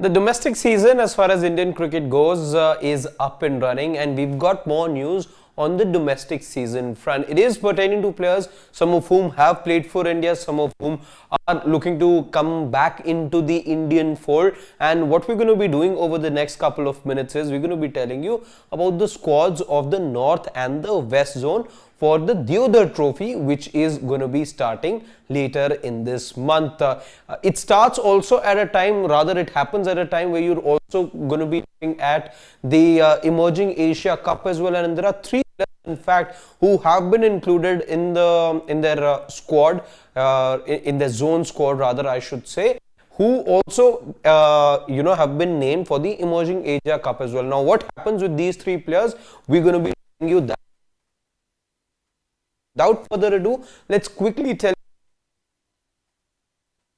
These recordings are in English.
The domestic season as far as Indian cricket goes is up and running, and we've got more news on the domestic season front. It is pertaining to players, some of whom have played for India, some of whom are looking to come back into the Indian fold. And what we're going to be doing over the next couple of minutes is we're going to be telling you about the squads of the North and the West zone for the Deodhar trophy, which is going to be starting later in this month. It starts also at a time, rather it happens at a time where you're also going to be looking at the Emerging Asia Cup as well, and there are three players in fact who have been included in their squad, in their zone squad rather I should say, who also have been named for the Emerging Asia Cup as well. Now what happens with these three players, we're going to be telling you that. Without further ado, let's quickly tell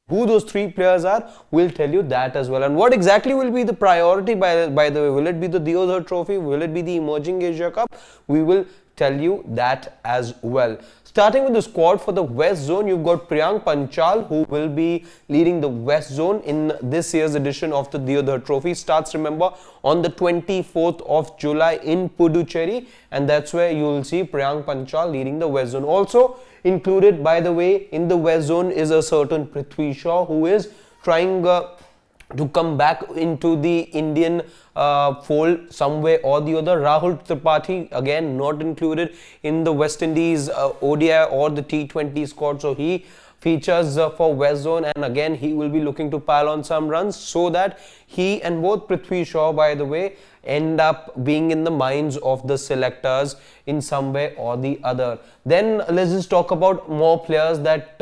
who those three players are. We'll tell you that as well. And what exactly will be the priority by the way? Will it be the Deodhar trophy? Will it be the Emerging Asia Cup? We will tell you that as well. Starting with the squad for the West Zone, you've got Priyank Panchal, who will be leading the West Zone in this year's edition of the Deodhar Trophy. Starts, remember, on the 24th of July in Puducherry, and that's where you will see Priyank Panchal leading the West Zone. Also included, by the way, in the West Zone is a certain Prithvi, who is trying to come back into the Indian fold some way or the other. Rahul Tripathi, again not included in the West Indies ODI or the T20 squad, so he features for West Zone, and again he will be looking to pile on some runs so that he and both Prithvi Shaw, by the way, end up being in the minds of the selectors in some way or the other. Then let's just talk about more players that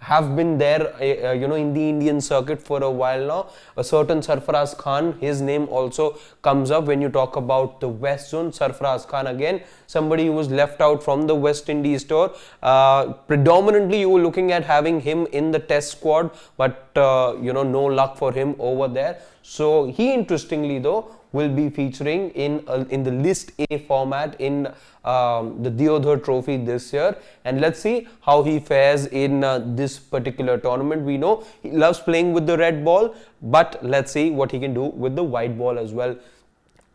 have been there in the Indian circuit for a while now. A certain Sarfaraz Khan, his name also comes up when you talk about the West Zone. Sarfaraz Khan, again somebody who was left out from the West Indies tour. Predominantly you were looking at having him in the test squad, but no luck for him over there. So he, interestingly though, will be featuring in the List A format in the Deodhar Trophy this year, and let's see how he fares in this particular tournament. We know he loves playing with the red ball, but let's see what he can do with the white ball as well.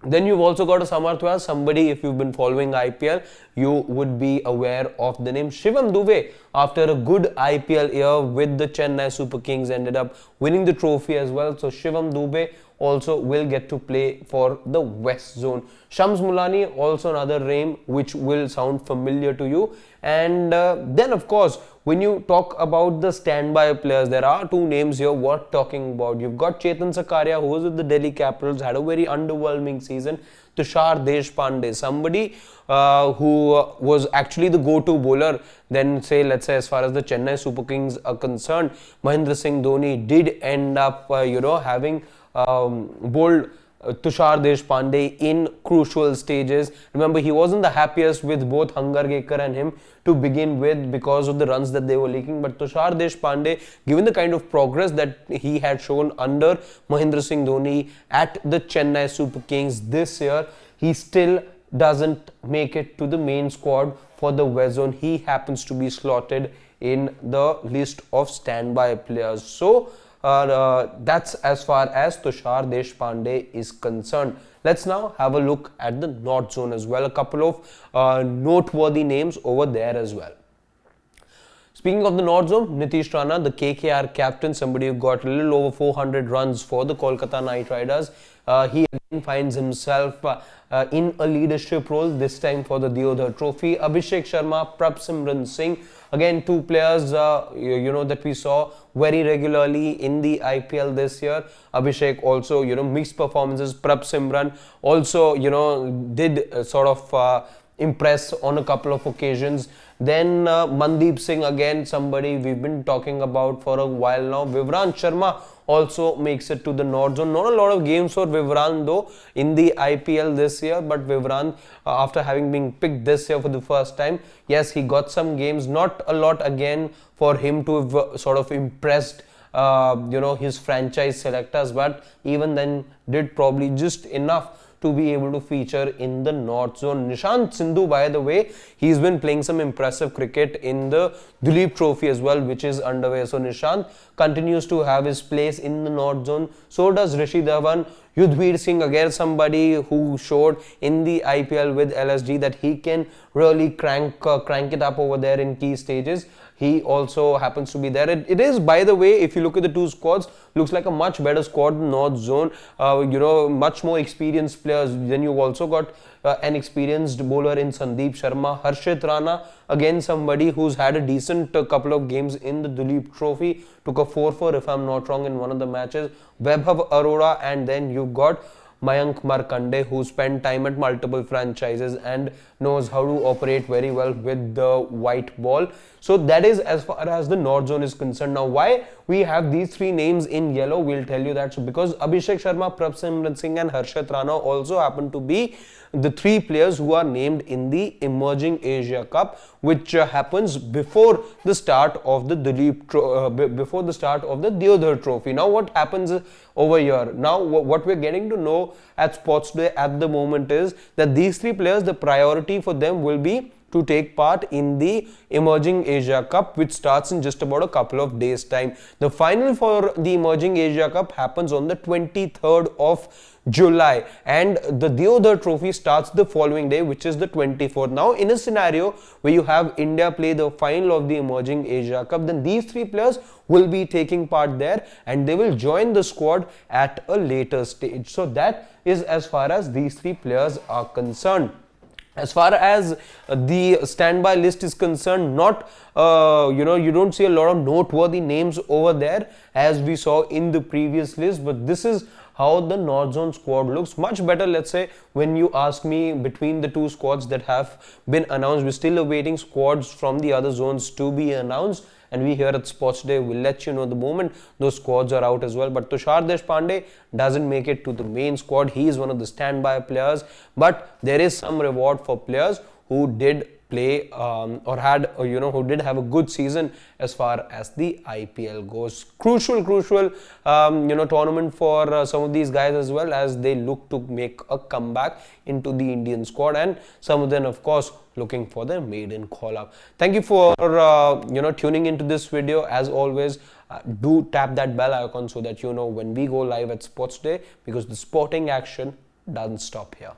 Then you've also got a Samarthya, somebody, if you've been following IPL, you would be aware of the name Shivam Dube. After a good IPL year with the Chennai Super Kings, ended up winning the trophy as well. So Shivam Dube also will get to play for the West Zone. Shams Mulani, also another name which will sound familiar to you. And then of course, when you talk about the standby players, there are two names here worth talking about. You've got Chetan Sakaria, who was with the Delhi Capitals, had a very underwhelming season. Tushar Deshpande, somebody who was actually the go-to bowler, then let's say as far as the Chennai Super Kings are concerned. Mahendra Singh Dhoni did end up having bowled Tushar Deshpande in crucial stages. Remember, he wasn't the happiest with both Hangargekar and him to begin with because of the runs that they were leaking. But Tushar Deshpande, given the kind of progress that he had shown under Mahendra Singh Dhoni at the Chennai Super Kings this year, he still doesn't make it to the main squad for the West Zone. He happens to be slotted in the list of standby players. So that's as far as Tushar Deshpande is concerned. Let's now have a look at the North Zone as well. A couple of noteworthy names over there as well. Speaking of the North Zone, Nitish Rana, the KKR captain, somebody who got a little over 400 runs for the Kolkata Knight Riders. He again finds himself in a leadership role, this time for the Deodhar Trophy. Abhishek Sharma, Prabsimran Singh, again two players that we saw very regularly in the IPL this year. Abhishek also mixed performances. Prabsimran also did sort of impress on a couple of occasions. Then Mandeep Singh, again somebody we've been talking about for a while now. Vivrant Sharma also makes it to the North Zone. Not a lot of games for Vivrant though in the IPL this year, but Vivrant, after having been picked this year for the first time, yes, he got some games. Not a lot again for him to have sort of impressed his franchise selectors, but even then did probably just enough to be able to feature in the North Zone. Nishant Sindhu, by the way, he's been playing some impressive cricket in the Duleep Trophy as well, which is underway. So Nishant continues to have his place in the North Zone. So does Rishi Dhawan. Yudhvir Singh, again somebody who showed in the IPL with LSG that he can really crank it up over there in key stages. He also happens to be there. It is, by the way, if you look at the two squads, looks like a much better squad in North Zone. Much more experienced players. Then you've also got an experienced bowler in Sandeep Sharma. Harshit Rana, again somebody who's had a decent couple of games in the Duleep Trophy. Took a 4-4 if I'm not wrong in one of the matches. Vaibhav Arora, and then you've got Mayank Markande, who spent time at multiple franchises and knows how to operate very well with the white ball. So that is as far as the North Zone is concerned. Now, why we have these three names in yellow, we'll tell you that. So because Abhishek Sharma, Prabhsimran Singh and Harshit Rana also happen to be the three players who are named in the Emerging Asia Cup, which happens before the start of the before the start of the Deodhar Trophy. Now, what happens over here? Now, what we're getting to know at Sports Day at the moment is that these three players, the priority for them will be to take part in the Emerging Asia Cup, which starts in just about a couple of days' time. The final for the Emerging Asia Cup happens on the 23rd of July, and the Deodhar Trophy starts the following day, which is the 24th. Now, in a scenario where you have India play the final of the Emerging Asia Cup, then these three players will be taking part there and they will join the squad at a later stage. So that is as far as these three players are concerned. As far as the standby list is concerned, not you don't see a lot of noteworthy names over there as we saw in the previous list, but this is how the North Zone squad looks. Much better, let's say, when you ask me, between the two squads that have been announced. We're still awaiting squads from the other zones to be announced, and we here at Sports Day will let you know the moment those squads are out as well. But Tushar Deshpande doesn't make it to the main squad. He is one of the standby players, but there is some reward for players who did play or had who did have a good season as far as the IPL goes. Crucial tournament for some of these guys as well, as they look to make a comeback into the Indian squad, and some of them, of course, looking for their maiden call up. Thank you for tuning into this video. As always, do tap that bell icon so that you know when we go live at Sports Day, because the sporting action doesn't stop here.